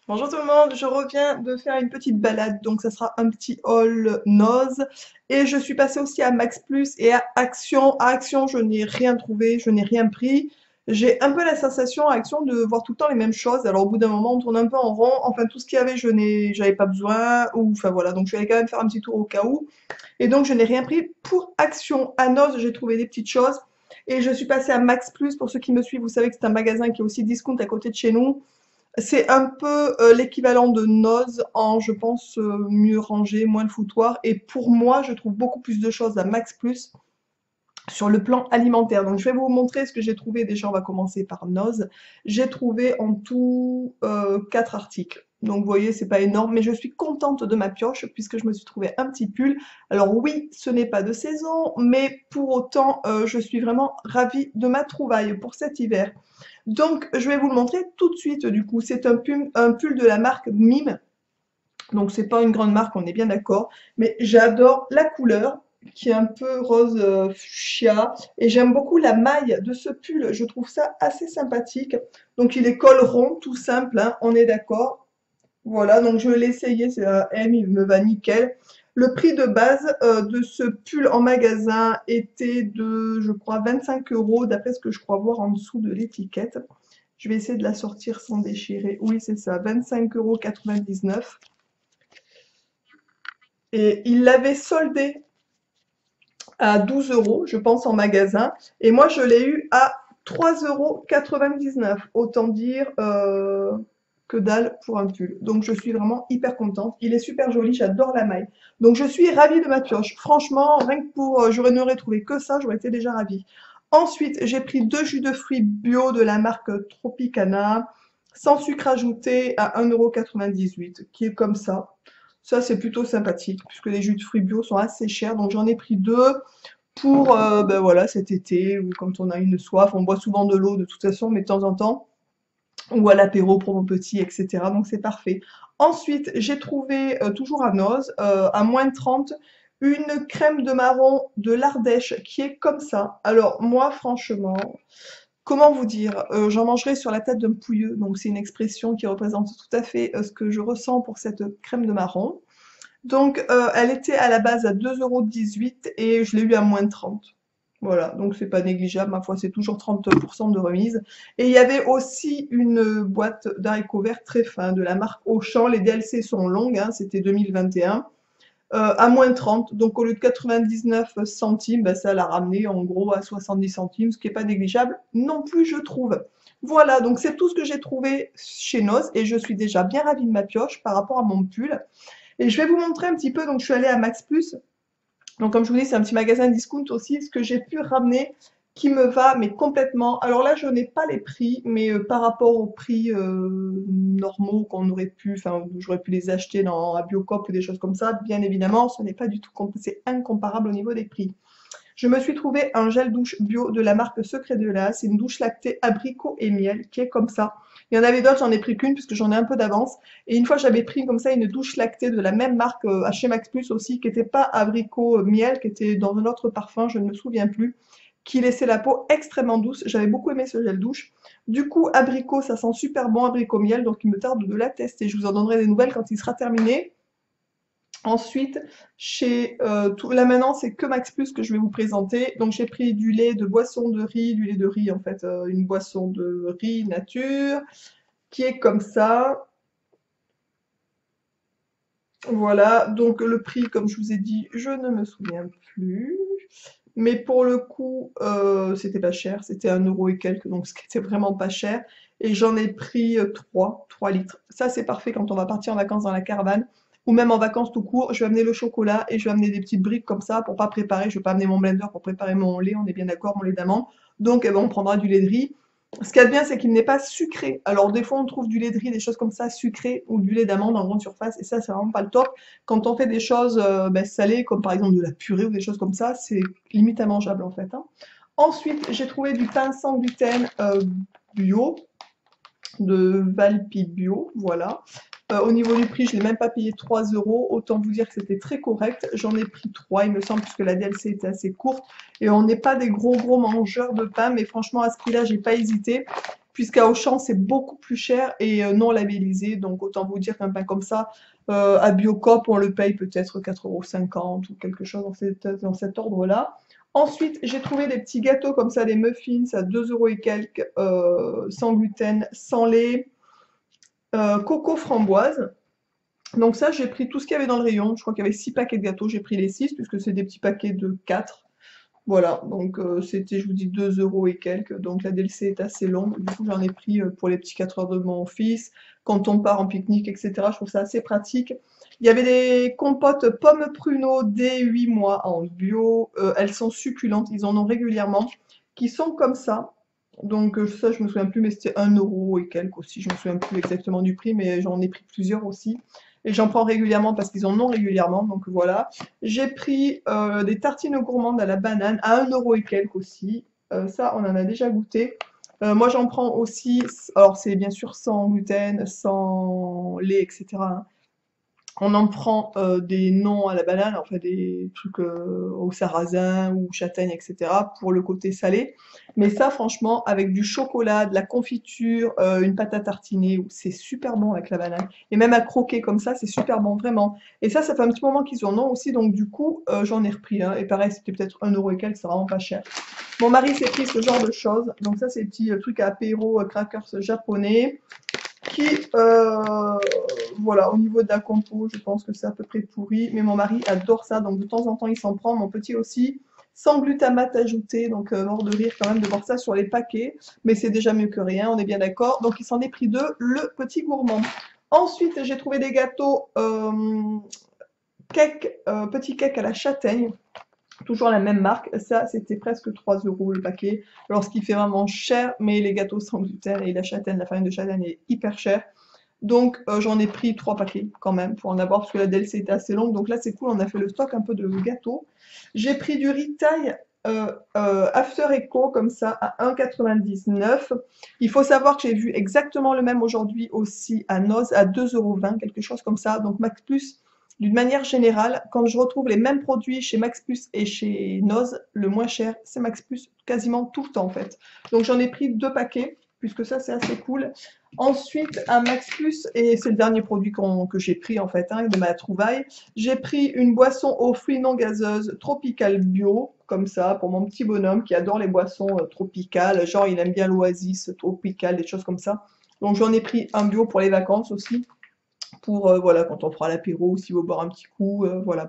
Bonjour tout le monde, je reviens de faire une petite balade, donc ça sera un petit haul Noz. Et je suis passée aussi à Max Plus et à Action. À Action, je n'ai rien trouvé, je n'ai rien pris. J'ai un peu la sensation à Action de voir tout le temps les mêmes choses. Alors au bout d'un moment, on tourne un peu en rond. Enfin, tout ce qu'il y avait, j'avais pas besoin. Ou enfin voilà, donc je vais aller quand même faire un petit tour au cas où. Et donc je n'ai rien pris pour Action. À Noz, j'ai trouvé des petites choses. Et je suis passée à Max Plus. Pour ceux qui me suivent, vous savez que c'est un magasin qui est aussi discount à côté de chez nous. C'est un peu l'équivalent de Noz en, je pense, mieux rangé, moins de foutoir. Et pour moi, je trouve beaucoup plus de choses à Max Plus sur le plan alimentaire. Donc, je vais vous montrer ce que j'ai trouvé. Déjà, on va commencer par Noz. J'ai trouvé en tout 4 articles. Donc, vous voyez, c'est pas énorme, mais je suis contente de ma pioche puisque je me suis trouvé un petit pull. Alors oui, ce n'est pas de saison, mais pour autant, je suis vraiment ravie de ma trouvaille pour cet hiver. Donc, je vais vous le montrer tout de suite. Du coup, c'est un pull de la marque Mime. Donc, c'est pas une grande marque, on est bien d'accord. Mais j'adore la couleur, qui est un peu rose fuchsia. Et j'aime beaucoup la maille de ce pull. Je trouve ça assez sympathique. Donc, il est col rond, tout simple, hein, on est d'accord. Voilà, donc je l'ai essayé, c'est un M, il me va nickel. Le prix de base de ce pull en magasin était de, je crois, 25 euros, d'après ce que je crois voir en dessous de l'étiquette. Je vais essayer de la sortir sans déchirer. Oui, c'est ça, 25,99 €. Et il l'avait soldé à 12 euros, je pense, en magasin. Et moi, je l'ai eu à 3,99 €. Autant dire que dalle pour un pull. Donc, je suis vraiment hyper contente. Il est super joli, j'adore la maille. Donc, je suis ravie de ma pioche. Franchement, rien que pour, je n'aurais trouvé que ça, j'aurais été déjà ravie. Ensuite, j'ai pris deux jus de fruits bio de la marque Tropicana, sans sucre ajouté à 1,98 €, qui est comme ça. Ça, c'est plutôt sympathique, puisque les jus de fruits bio sont assez chers. Donc, j'en ai pris deux pour ben voilà, cet été, ou quand on a une soif. On boit souvent de l'eau de toute façon, mais de temps en temps, ou à l'apéro pour mon petit, etc. Donc, c'est parfait. Ensuite, j'ai trouvé, toujours à Noz, à moins de 30, une crème de marron de l'Ardèche qui est comme ça. Alors, moi, franchement, comment vous dire? J'en mangerai sur la tête d'un pouilleux. Donc, c'est une expression qui représente tout à fait ce que je ressens pour cette crème de marron. Donc, elle était à la base à 2,18 € et je l'ai eu à moins de 30. Voilà, donc c'est pas négligeable, ma foi, c'est toujours 30% de remise. Et il y avait aussi une boîte d'haricots verts très fins de la marque Auchan. Les DLC sont longues, hein, c'était 2021, à moins de 30. Donc au lieu de 99 centimes, ben, ça l'a ramené en gros à 70 centimes, ce qui est pas négligeable non plus, je trouve. Voilà, donc c'est tout ce que j'ai trouvé chez Noz et je suis déjà bien ravie de ma pioche par rapport à mon pull. Et je vais vous montrer un petit peu, donc je suis allée à Max Plus. Donc comme je vous dis, c'est un petit magasin discount aussi, ce que j'ai pu ramener qui me va, mais complètement. Alors là, je n'ai pas les prix, mais par rapport aux prix normaux qu'on aurait pu, enfin, j'aurais pu les acheter à Biocop ou des choses comme ça, bien évidemment, ce n'est pas du tout, c'est incomparable au niveau des prix. Je me suis trouvé un gel douche bio de la marque Secret de La. C'est une douche lactée abricot et miel qui est comme ça. Il y en avait d'autres, j'en ai pris qu'une puisque j'en ai un peu d'avance. Et une fois, j'avais pris comme ça une douche lactée de la même marque à chez Max Plus aussi, qui n'était pas abricot miel, qui était dans un autre parfum, je ne me souviens plus, qui laissait la peau extrêmement douce. J'avais beaucoup aimé ce gel douche. Du coup, abricot, ça sent super bon, abricot miel, donc il me tarde de la tester. Je vous en donnerai des nouvelles quand il sera terminé. Ensuite, là maintenant, c'est que Max Plus que je vais vous présenter. Donc, j'ai pris du lait de boisson de riz, du lait de riz en fait, une boisson de riz nature, qui est comme ça. Voilà, donc le prix, comme je vous ai dit, je ne me souviens plus. Mais pour le coup, c'était pas cher, c'était 1 € et quelques, donc ce qui était vraiment pas cher. Et j'en ai pris 3 litres. Ça, c'est parfait quand on va partir en vacances dans la caravane, ou même en vacances tout court. Je vais amener le chocolat et je vais amener des petites briques comme ça pour pas préparer. Je vais pas amener mon blender pour préparer mon lait, on est bien d'accord, mon lait d'amande. Donc, eh ben, on prendra du lait de riz. Ce qu'il y a de bien, c'est qu'il n'est pas sucré. Alors, des fois, on trouve du lait de riz, des choses comme ça, sucré, ou du lait d'amande en grande surface, et ça, c'est vraiment pas le top. Quand on fait des choses ben, salées, comme par exemple de la purée ou des choses comme ça, c'est limite immangeable en fait, hein. Ensuite, j'ai trouvé du pain sans gluten bio, de Valpi Bio, voilà. Au niveau du prix, je n'ai même pas payé 3 euros. Autant vous dire que c'était très correct. J'en ai pris 3, il me semble, puisque la DLC était assez courte. Et on n'est pas des gros mangeurs de pain, mais franchement, à ce prix-là, j'ai pas hésité. puisqu'à Auchan, c'est beaucoup plus cher et non labellisé. Donc, autant vous dire qu'un pain comme ça, à Biocop, on le paye peut-être 4,50 € ou quelque chose dans cet ordre-là. Ensuite, j'ai trouvé des petits gâteaux comme ça, des muffins à 2 € et quelques, sans gluten, sans lait, coco framboise. Donc ça, j'ai pris tout ce qu'il y avait dans le rayon. Je crois qu'il y avait 6 paquets de gâteaux. J'ai pris les 6 puisque c'est des petits paquets de 4. Voilà, donc c'était, je vous dis, 2 € et quelques. Donc la DLC est assez longue. Du coup, j'en ai pris pour les petits 4 heures de mon fils. Quand on part en pique-nique, etc. Je trouve ça assez pratique. Il y avait des compotes pommes pruneaux dès 8 mois en bio. Elles sont succulentes. Ils en ont régulièrement. Qui sont comme ça. Donc ça, je me souviens plus, mais c'était 1 € et quelques aussi. Je me souviens plus exactement du prix, mais j'en ai pris plusieurs aussi. Et j'en prends régulièrement parce qu'ils en ont régulièrement, donc voilà. J'ai pris des tartines gourmandes à la banane à 1 € et quelques aussi. Ça, on en a déjà goûté. Moi, j'en prends aussi, alors c'est bien sûr sans gluten, sans lait, etc. On en prend des noix à la banane, enfin des trucs au sarrasin ou châtaigne, etc. pour le côté salé. Mais ça, franchement, avec du chocolat, de la confiture, une pâte à tartiner, c'est super bon avec la banane. Et même à croquer comme ça, c'est super bon, vraiment. Et ça fait un petit moment qu'ils en ont aussi, donc du coup, j'en ai repris un. Et pareil, c'était peut-être 1 € et quelques, c'est vraiment pas cher. Mon mari s'est pris ce genre de choses. Donc ça, c'est des petits trucs à apéro, crackers japonais qui, voilà, au niveau de la compo, je pense que c'est à peu près pourri, mais mon mari adore ça, donc de temps en temps il s'en prend, mon petit aussi, sans glutamate ajouté, donc mort de rire quand même de voir ça sur les paquets, mais c'est déjà mieux que rien, on est bien d'accord, donc il s'en est pris deux, le petit gourmand. Ensuite, j'ai trouvé des gâteaux cake, petit cake à la châtaigne, toujours la même marque, ça c'était presque 3 € le paquet, alors ce qui fait vraiment cher, mais les gâteaux sans gluten et la châtaigne, la farine de châtaigne est hyper chère. Donc j'en ai pris 3 paquets quand même pour en avoir parce que la DLC était assez longue. Donc là c'est cool, on a fait le stock un peu de gâteaux. J'ai pris du Retail After Echo comme ça à 1,99 €. Il faut savoir que j'ai vu exactement le même aujourd'hui aussi à Noz à 2,20 €, quelque chose comme ça. Donc Max Plus, d'une manière générale, quand je retrouve les mêmes produits chez Max Plus et chez Noz, le moins cher c'est Max Plus quasiment tout le temps en fait. Donc j'en ai pris 2 paquets puisque ça c'est assez cool. Ensuite, un Max Plus, et c'est le dernier produit que j'ai pris en fait, de ma trouvaille. J'ai pris une boisson aux fruits non gazeuses tropicale bio, comme ça, pour mon petit bonhomme qui adore les boissons tropicales. Genre, il aime bien l'oasis tropicale, des choses comme ça. Donc, j'en ai pris un bio pour les vacances aussi, pour voilà, quand on fera l'apéro ou s'il veut boire un petit coup, voilà,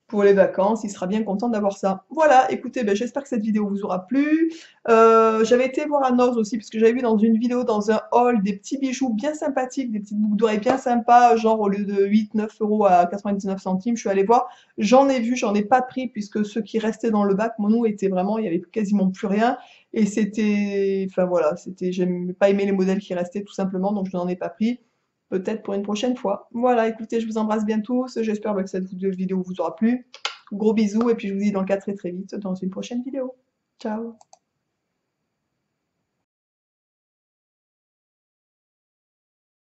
pour les vacances, il sera bien content d'avoir ça. Voilà, écoutez, ben, j'espère que cette vidéo vous aura plu. J'avais été voir à Noz aussi, parce que j'avais vu dans une vidéo, dans un haul, des petits bijoux bien sympathiques, des petites boucles d'oreilles bien sympas, genre au lieu de 8-9 € à 99 centimes, je suis allée voir. J'en ai vu, j'en ai pas pris, puisque ceux qui restaient dans le bac, mon nous était vraiment, il y avait quasiment plus rien. Et c'était, enfin voilà, j'aime pas aimé les modèles qui restaient tout simplement, donc je n'en ai pas pris. Peut-être pour une prochaine fois. Voilà, écoutez, je vous embrasse bien tous. J'espère que cette vidéo vous aura plu. Gros bisous et puis je vous dis dans le cas très très vite dans une prochaine vidéo. Ciao!